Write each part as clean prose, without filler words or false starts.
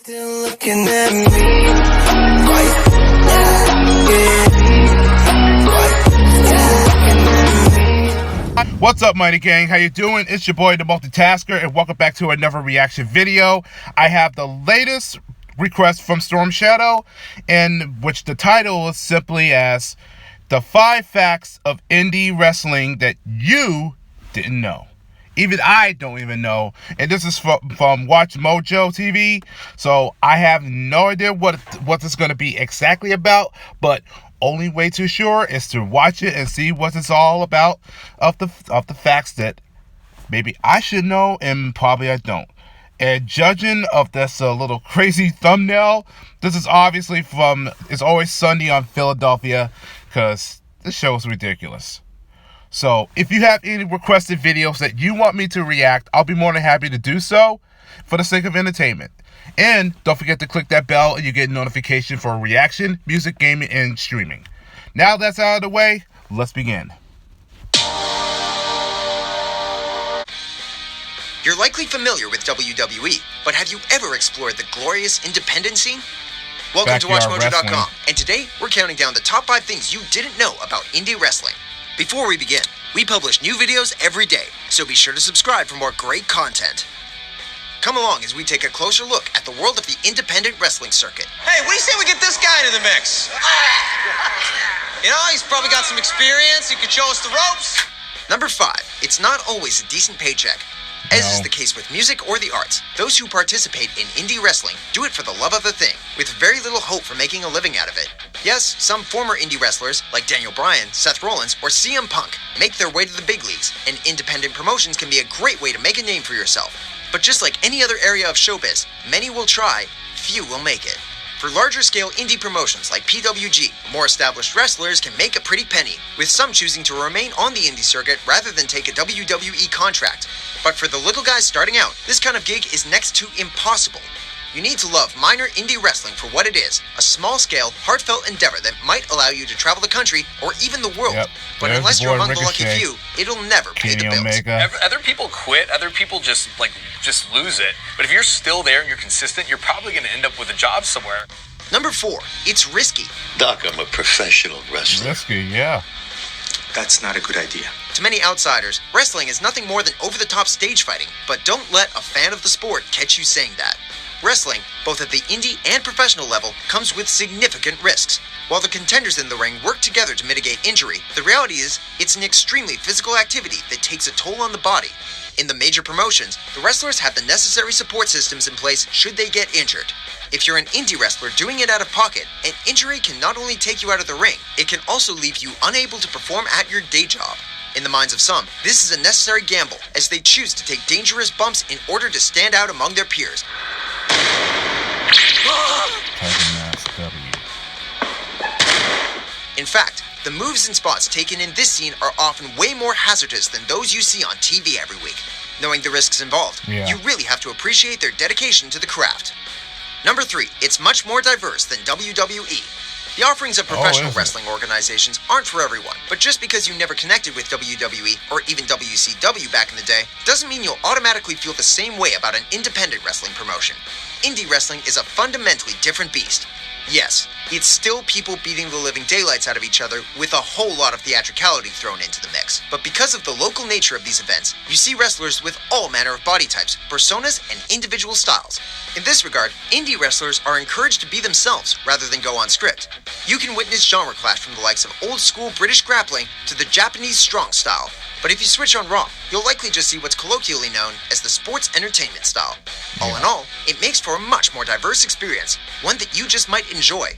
Still looking at me. What's up, Mighty Gang? How you doing? It's your boy, the Multitasker, and welcome back to another reaction video. I have the latest request from Storm Shadow, in which the title is simply as the 5 facts of indie wrestling that you didn't know. Even I don't even know. And this is from Watch Mojo TV. So I have no idea what this is going to be exactly about. But only way to sure is to watch it and see what it's all about of the facts that maybe I should know and probably I don't. And judging of this little crazy thumbnail, this is obviously from It's Always Sunny on Philadelphia, because this show is ridiculous. So, if you have any requested videos that you want me to react, I'll be more than happy to do so for the sake of entertainment. And don't forget to click that bell and you get a notification for reaction, music, gaming, and streaming. Now that's out of the way, let's begin. You're likely familiar with WWE, but have you ever explored the glorious independent scene? Welcome to WatchMojo.com, and today we're counting down the top 5 things you didn't know about indie wrestling. Before we begin, we publish new videos every day, so be sure to subscribe for more great content. Come along as we take a closer look at the world of the independent wrestling circuit. Hey, what do you say we get this guy into the mix? You know, he's probably got some experience, he could show us the ropes. Number 5, it's not always a decent paycheck. As is the case with music or the arts, those who participate in indie wrestling do it for the love of the thing, with very little hope for making a living out of it. Yes, some former indie wrestlers, like Daniel Bryan, Seth Rollins, or CM Punk, make their way to the big leagues, and independent promotions can be a great way to make a name for yourself. But just like any other area of showbiz, many will try, few will make it. For larger-scale indie promotions like PWG, more established wrestlers can make a pretty penny, with some choosing to remain on the indie circuit rather than take a WWE contract. But for the little guys starting out, this kind of gig is next to impossible. You need to love minor indie wrestling for what it is, a small-scale, heartfelt endeavor that might allow you to travel the country or even the world. But unless you're among the lucky few, it'll never pay the bills. Other people quit, other people just lose it. But if you're still there and you're consistent, you're probably going to end up with a job somewhere. Number 4, it's risky. Doc, I'm a professional wrestler. Risky, yeah. That's not a good idea. To many outsiders, wrestling is nothing more than over-the-top stage fighting, but don't let a fan of the sport catch you saying that. Wrestling, both at the indie and professional level, comes with significant risks. While the contenders in the ring work together to mitigate injury, the reality is it's an extremely physical activity that takes a toll on the body. In the major promotions, the wrestlers have the necessary support systems in place should they get injured. If you're an indie wrestler doing it out of pocket, an injury can not only take you out of the ring, it can also leave you unable to perform at your day job. In the minds of some, this is a necessary gamble, as they choose to take dangerous bumps in order to stand out among their peers. In fact, the moves and spots taken in this scene are often way more hazardous than those you see on TV every week. Knowing the risks involved, you really have to appreciate their dedication to the craft. Number 3, it's much more diverse than WWE. The offerings of professional wrestling organizations aren't for everyone, but just because you never connected with WWE or even WCW back in the day, doesn't mean you'll automatically feel the same way about an independent wrestling promotion. Indie wrestling is a fundamentally different beast. Yes, it's still people beating the living daylights out of each other with a whole lot of theatricality thrown into the mix. But because of the local nature of these events, you see wrestlers with all manner of body types, personas, and individual styles. In this regard, indie wrestlers are encouraged to be themselves rather than go on script. You can witness genre clash from the likes of old-school British grappling to the Japanese strong style. But if you switch on Raw, you'll likely just see what's colloquially known as the sports entertainment style. All in all, it makes for a much more diverse experience, one that you just might enjoy.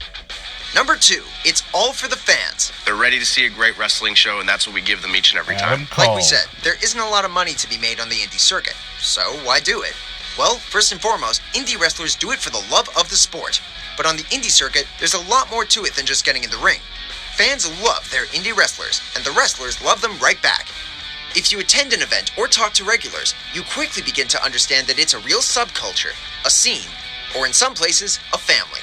Number 2, it's all for the fans. They're ready to see a great wrestling show, and that's what we give them each and every time. Like we said, there isn't a lot of money to be made on the indie circuit, so why do it? Well, first and foremost, indie wrestlers do it for the love of the sport. But on the indie circuit, there's a lot more to it than just getting in the ring. Fans love their indie wrestlers, and the wrestlers love them right back. If you attend an event or talk to regulars, you quickly begin to understand that it's a real subculture, a scene, or in some places, a family.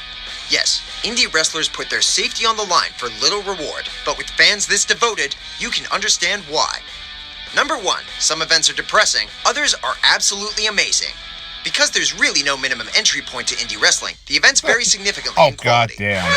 Yes, indie wrestlers put their safety on the line for little reward, but with fans this devoted, you can understand why. Number 1, some events are depressing, others are absolutely amazing. Because there's really no minimum entry point to indie wrestling, the events vary significantly in quality. Oh, goddamn.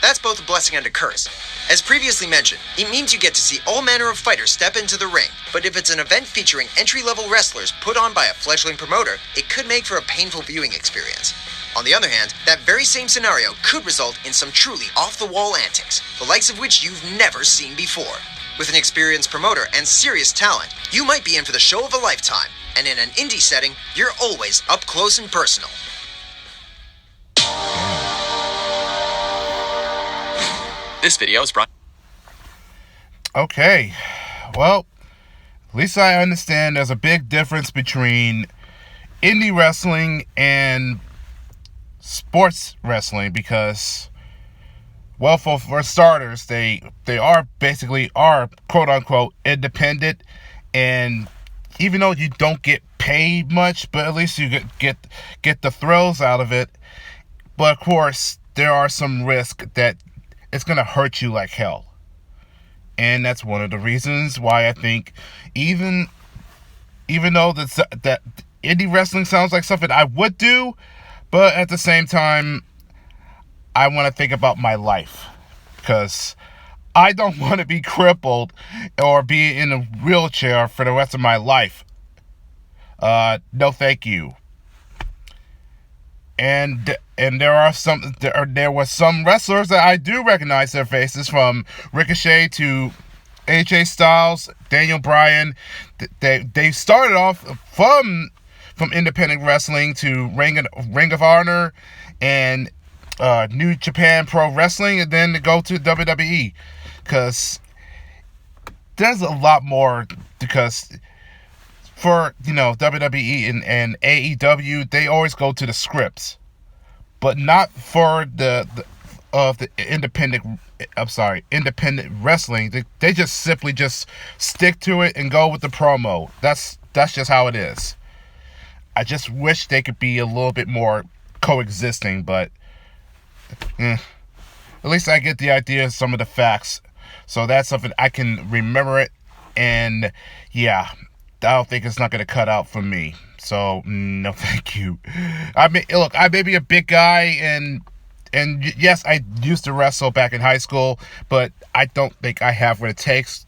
That's both a blessing and a curse. As previously mentioned, it means you get to see all manner of fighters step into the ring, but if it's an event featuring entry-level wrestlers put on by a fledgling promoter, it could make for a painful viewing experience. On the other hand, that very same scenario could result in some truly off-the-wall antics, the likes of which you've never seen before. With an experienced promoter and serious talent, you might be in for the show of a lifetime, and in an indie setting, you're always up close and personal. This video is brought. Okay, well, at least I understand there's a big difference between indie wrestling and sports wrestling because, well, for starters, they are basically quote unquote independent, and even though you don't get paid much, but at least you get the thrills out of it. But of course, there are some risks that it's gonna hurt you like hell. And that's one of the reasons why I think even though that indie wrestling sounds like something I would do, but at the same time, I want to think about my life. Because I don't want to be crippled or be in a wheelchair for the rest of my life. No thank you. And there were some wrestlers that I do recognize their faces, from Ricochet to AJ Styles, Daniel Bryan. They started off from independent wrestling to Ring of Honor and New Japan Pro Wrestling, and then to go to WWE, because there's a lot more. Because for WWE and AEW, they always go to the scripts, but not for the independent wrestling. They just simply just stick to it and go with the promo. That's just how it is. I just wish they could be a little bit more coexisting, but at least I get the idea of some of the facts. So that's something I can remember it, and yeah, I don't think it's not going to cut out for me. So no thank you. I mean, look, I may be a big guy, and yes, I used to wrestle back in high school, but I don't think I have what it takes,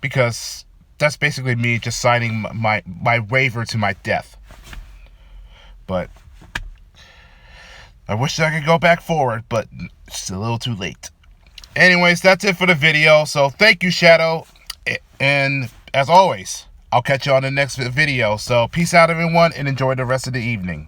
because that's basically me just signing my waiver to my death. But I wish I could go back forward, but it's a little too late. Anyways, that's it for the video. So thank you, Shadow. And as always, I'll catch you on the next video. So peace out, everyone, and enjoy the rest of the evening.